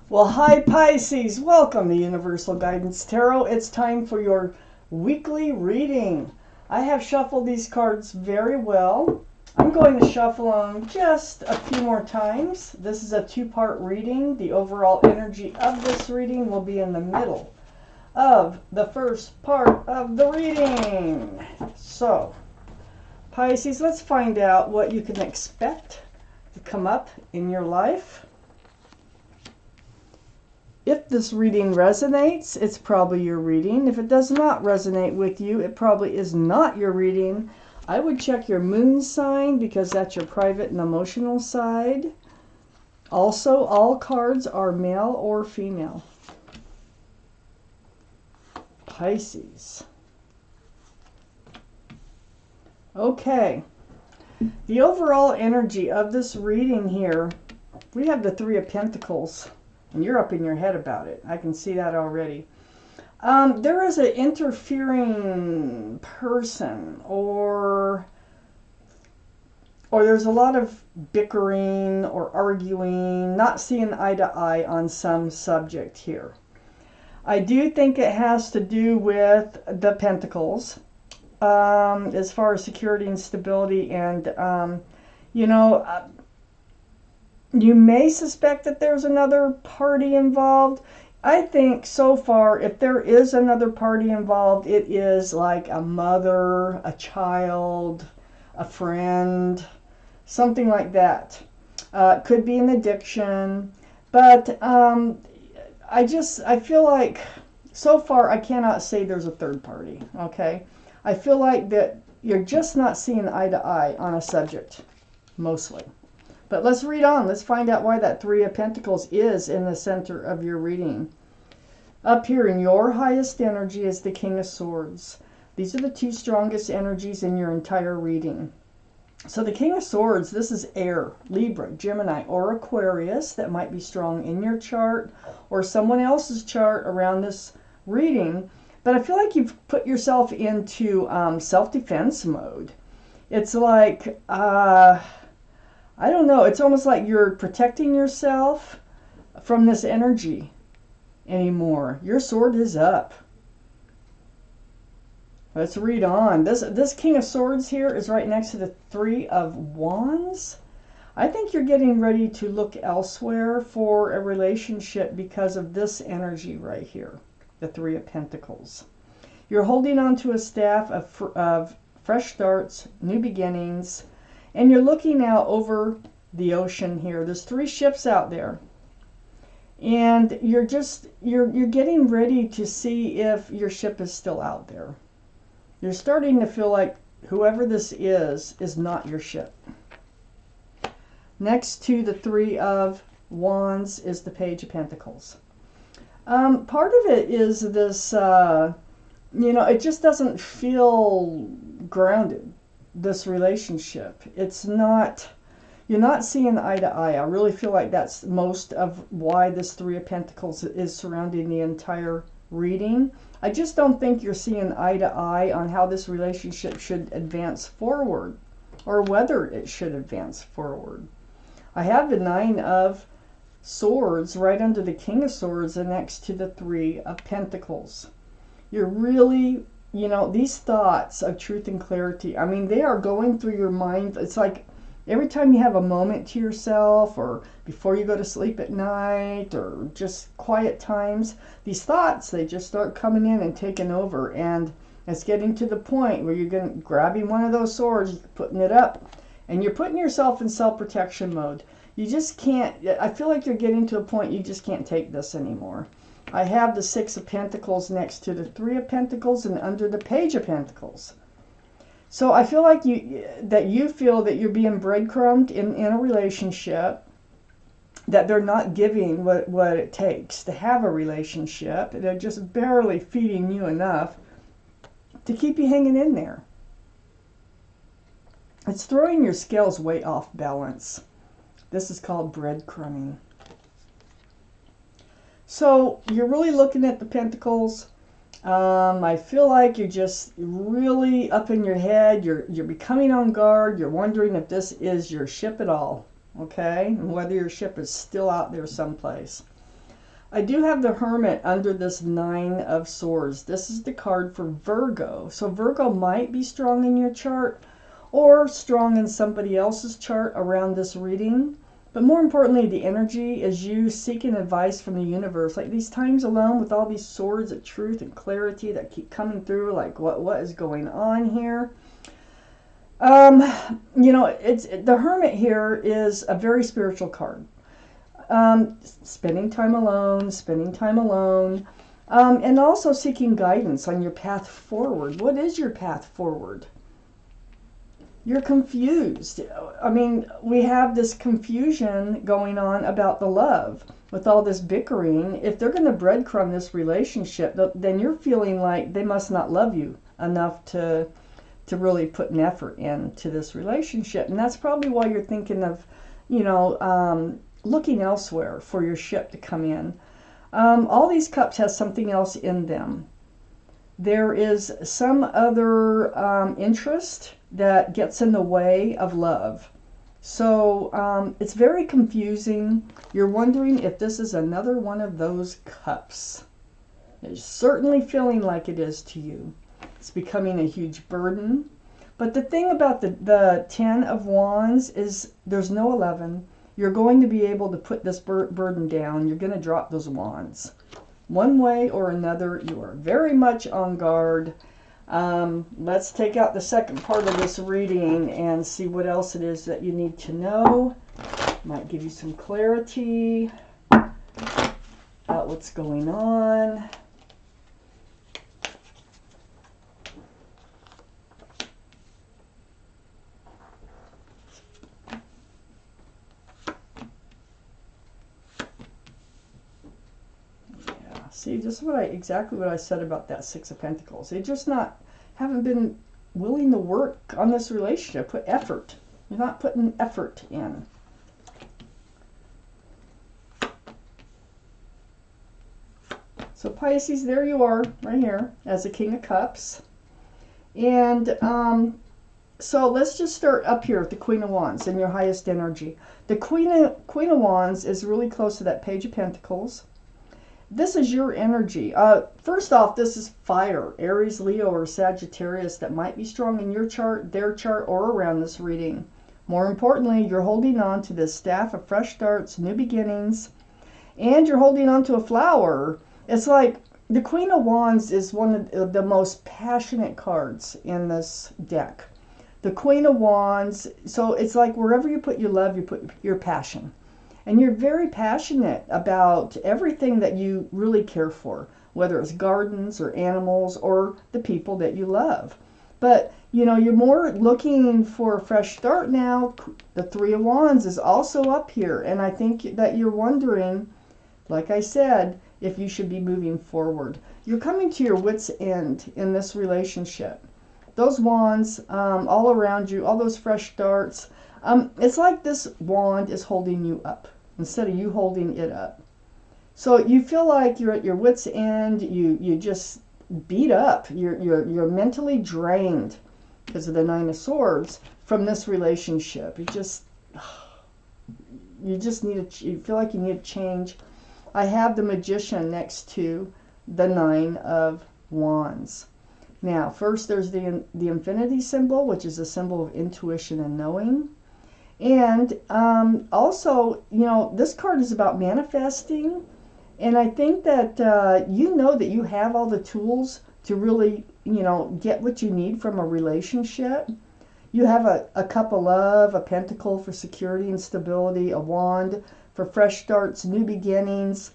Well, hi Pisces, welcome to Universal Guidance Tarot. It's time for your weekly reading. I have shuffled these cards very well. I'm going to shuffle them just a few more times. This is a two-part reading. The overall energy of this reading will be in the middle of the first part of the reading. So, Pisces, let's find out what you can expect to come up in your life. If this reading resonates, it's probably your reading. If it does not resonate with you, it probably is not your reading. I would check your moon sign because that's your private and emotional side. Also, all cards are male or female. Pisces. Okay. The overall energy of this reading here, we have the Three of Pentacles. And you're up in your head about it. I can see that already. There is an interfering person, or there's a lot of bickering or arguing, not seeing eye to eye on some subject here. I do think it has to do with the Pentacles, as far as security and stability, and you may suspect that there's another party involved. I think so far, if there is another party involved, it is like a mother, a child, a friend, something like that. Could be an addiction, but I feel like so far I cannot say there's a third party, okay? I feel like that you're just not seeing eye to eye on a subject, mostly. But let's read on. Let's find out why that Three of Pentacles is in the center of your reading. Up here in your highest energy is the King of Swords. These are the two strongest energies in your entire reading. So the King of Swords, this is air, Libra, Gemini, or Aquarius that might be strong in your chart or someone else's chart around this reading. But I feel like you've put yourself into self-defense mode. It's like... I don't know. It's almost like you're protecting yourself from this energy anymore. Your sword is up. Let's read on. This King of Swords here is right next to the Three of Wands. I think you're getting ready to look elsewhere for a relationship because of this energy right here, the Three of Pentacles. You're holding on to a staff of fresh starts, new beginnings, and you're looking out over the ocean here. There's three ships out there. And you're getting ready to see if your ship is still out there. You're starting to feel like whoever this is not your ship. Next to the Three of Wands is the Page of Pentacles. Part of it is this, it just doesn't feel grounded. This relationship, it's not, you're not seeing eye to eye. I really feel like that's most of why this Three of Pentacles is surrounding the entire reading. I just don't think you're seeing eye to eye on how this relationship should advance forward or whether it should advance forward. I have the Nine of Swords right under the King of Swords and next to the Three of Pentacles. You're really, these thoughts of truth and clarity, I mean, they are going through your mind. It's like every time you have a moment to yourself or before you go to sleep at night or just quiet times, these thoughts, they just start coming in and taking over. And it's getting to the point where you're grabbing one of those swords, putting it up, and you're putting yourself in self-protection mode. You just can't, I feel like you're getting to a point you just can't take this anymore. I have the Six of Pentacles next to the Three of Pentacles and under the Page of Pentacles. So I feel like you feel that you're being breadcrumbed in a relationship, that they're not giving what it takes to have a relationship. They're just barely feeding you enough to keep you hanging in there. It's throwing your scales way off balance. This is called breadcrumbing. So you're really looking at the Pentacles. I feel like you're just really up in your head. You're becoming on guard. You're wondering if this is your ship at all. okay? And whether your ship is still out there someplace. I do have the Hermit under this Nine of Swords. This is the card for Virgo. So Virgo might be strong in your chart or strong in somebody else's chart around this reading. But more importantly, the energy is you seeking advice from the universe. Like these times alone with all these swords of truth and clarity that keep coming through, like what is going on here? You know, the Hermit here is a very spiritual card. Spending time alone, and also seeking guidance on your path forward. What is your path forward? You're confused. I mean, we have this confusion going on about the love with all this bickering. If they're going to breadcrumb this relationship, then you're feeling like they must not love you enough to really put an effort into this relationship. And that's probably why you're thinking of, you know, looking elsewhere for your ship to come in. All these cups has something else in them. There is some other interest that gets in the way of love. So it's very confusing. You're wondering if this is another one of those cups. It's certainly feeling like it is to you. It's becoming a huge burden. But the thing about the 10 of Wands is there's no 11. You're going to be able to put this burden down. You're going to drop those wands. One way or another, you are very much on guard. Let's take out the second part of this reading and see what else it is that you need to know. Might give you some clarity about what's going on. See, just exactly what I said about that Six of Pentacles. They just haven't been willing to work on this relationship, put effort. You're not putting effort in. So Pisces, there you are, right here, as a King of Cups. And so let's just start up here with the Queen of Wands in your highest energy. The Queen of Wands is really close to that Page of Pentacles. This is your energy. First off, this is fire. Aries, Leo, or Sagittarius that might be strong in your chart, their chart, or around this reading. More importantly, you're holding on to this staff of fresh starts, new beginnings, and you're holding on to a flower. It's like the Queen of Wands is one of the most passionate cards in this deck. The Queen of Wands, so it's like wherever you put your love, you put your passion. And you're very passionate about everything that you really care for, whether it's gardens or animals or the people that you love. But, you know, you're more looking for a fresh start now. The Three of Wands is also up here. And I think that you're wondering, like I said, if you should be moving forward. You're coming to your wit's end in this relationship. Those wands all around you, all those fresh starts, it's like this wand is holding you up instead of you holding it up. So you feel like you're at your wit's end. You just beat up. You're mentally drained because of the Nine of Swords from this relationship. You feel like you need a change. I have the Magician next to the Nine of Wands. Now, first there's the infinity symbol, which is a symbol of intuition and knowing. And also, you know, this card is about manifesting. And I think that you know that you have all the tools to really, you know, get what you need from a relationship. You have a cup of love, a pentacle for security and stability, a wand for fresh starts, new beginnings,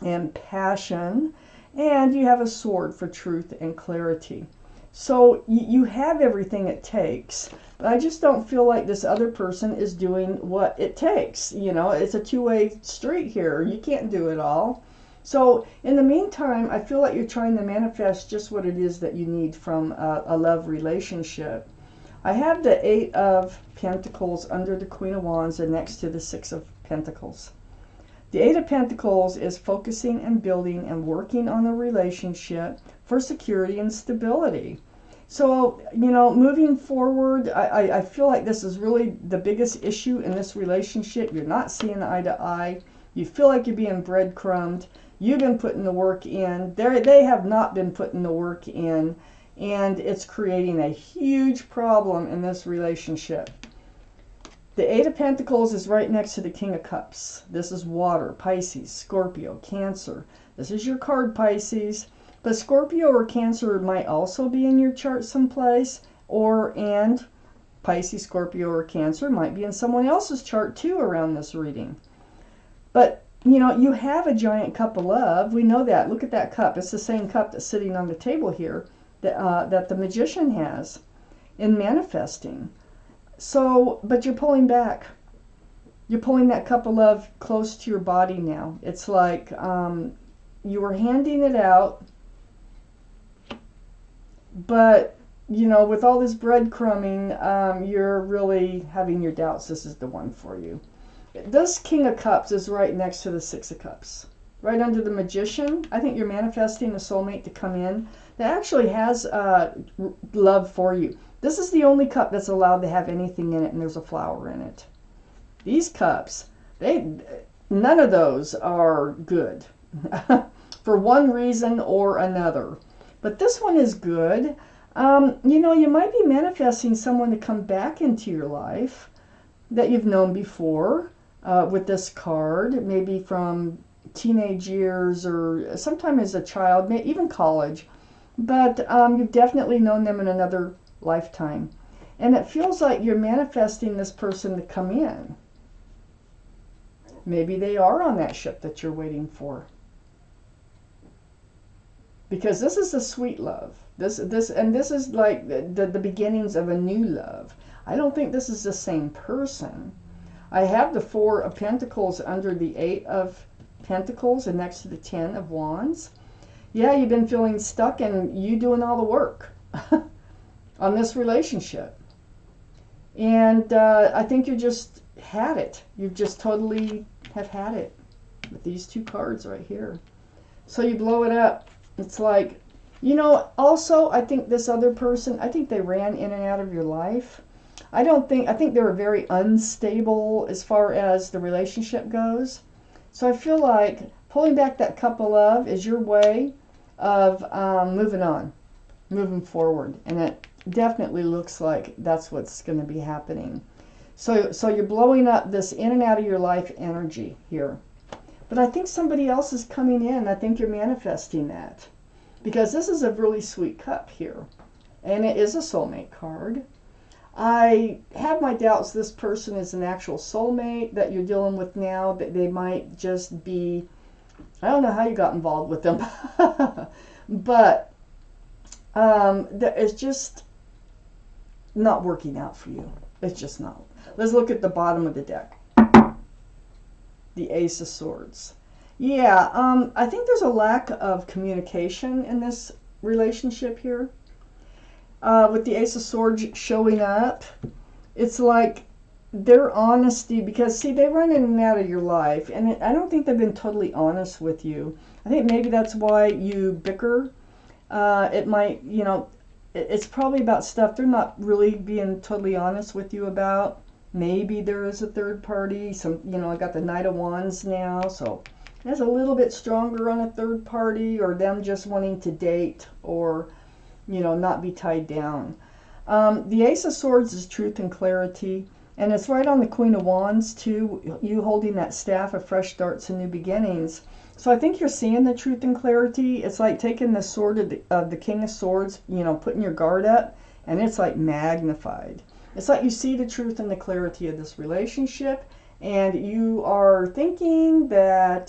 and passion. And you have a sword for truth and clarity. So you have everything it takes. But I just don't feel like this other person is doing what it takes. You know, it's a two-way street here. You can't do it all. So in the meantime, I feel like you're trying to manifest just what it is that you need from a love relationship. I have the Eight of Pentacles under the Queen of Wands and next to the Six of Pentacles. The Eight of Pentacles is focusing and building and working on a relationship for security and stability. So, you know, moving forward, I feel like this is really the biggest issue in this relationship. You're not seeing eye to eye. You feel like you're being breadcrumbed. You've been putting the work in. They have not been putting the work in. And it's creating a huge problem in this relationship. The Eight of Pentacles is right next to the King of Cups. This is water, Pisces, Scorpio, Cancer. This is your card, Pisces. But Scorpio or Cancer might also be in your chart someplace. And Pisces, Scorpio, or Cancer might be in someone else's chart too around this reading. But, you know, you have a giant cup of love. We know that. Look at that cup. It's the same cup that's sitting on the table here that the Magician has in manifesting. So, but you're pulling back. You're pulling that cup of love close to your body now. It's like you were handing it out, but, you know, with all this breadcrumbing, you're really having your doubts. This is the one for you. This King of Cups is right next to the Six of Cups. Right under the Magician. I think you're manifesting a soulmate to come in that actually has love for you. This is the only cup that's allowed to have anything in it, and there's a flower in it. These cups, none of those are good for one reason or another. But this one is good. You know, you might be manifesting someone to come back into your life that you've known before with this card, maybe from teenage years or sometime as a child, maybe even college. But you've definitely known them in another lifetime. And it feels like you're manifesting this person to come in. Maybe they are on that ship that you're waiting for. Because this is a sweet love. This is like the beginnings of a new love. I don't think this is the same person. I have the Four of Pentacles under the Eight of Pentacles and next to the Ten of Wands. Yeah, you've been feeling stuck and you doing all the work on this relationship. And I think you just had it. You just totally have had it with these two cards right here. So you blow it up. It's like, you know, also I think this other person, I think they ran in and out of your life. I think they were very unstable as far as the relationship goes. So I feel like pulling back that cup of love is your way of moving on, moving forward. And it definitely looks like that's what's going to be happening. So you're blowing up this in and out of your life energy here. But I think somebody else is coming in. I think you're manifesting that. Because this is a really sweet cup here. And it is a soulmate card. I have my doubts this person is an actual soulmate that you're dealing with now. That they might just be, I don't know how you got involved with them. But it's just not working out for you. It's just not. Let's look at the bottom of the deck. The Ace of Swords. Yeah, I think there's a lack of communication in this relationship here. With the Ace of Swords showing up, it's like their honesty, because see, they run in and out of your life, and I don't think they've been totally honest with you. I think maybe that's why you bicker. It might, you know, it's probably about stuff they're not really being totally honest with you about. Maybe there is a third party. You know, I got the Knight of Wands now, so that's a little bit stronger on a third party, or them just wanting to date, or, you know, not be tied down. The Ace of Swords is truth and clarity, and it's right on the Queen of Wands too, you holding that staff of fresh starts and new beginnings. So I think you're seeing the truth and clarity. It's like taking the sword of the King of Swords, you know, putting your guard up, and it's like magnified. It's like you see the truth and the clarity of this relationship, and you are thinking that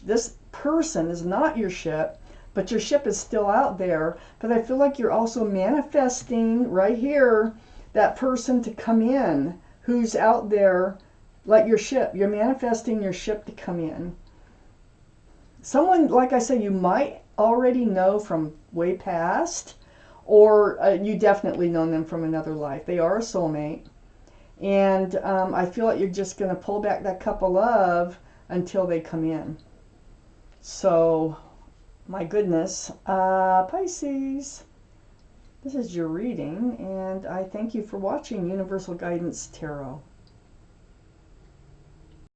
this person is not your ship, but your ship is still out there. But I feel like you're also manifesting right here that person to come in who's out there like your ship. You're manifesting your ship to come in. Someone, like I said, you might already know from way past, or you definitely know them from another life. They are a soulmate. And I feel like you're just going to pull back that cup of love until they come in. So, my goodness, Pisces, this is your reading, and I thank you for watching Universal Guidance Tarot.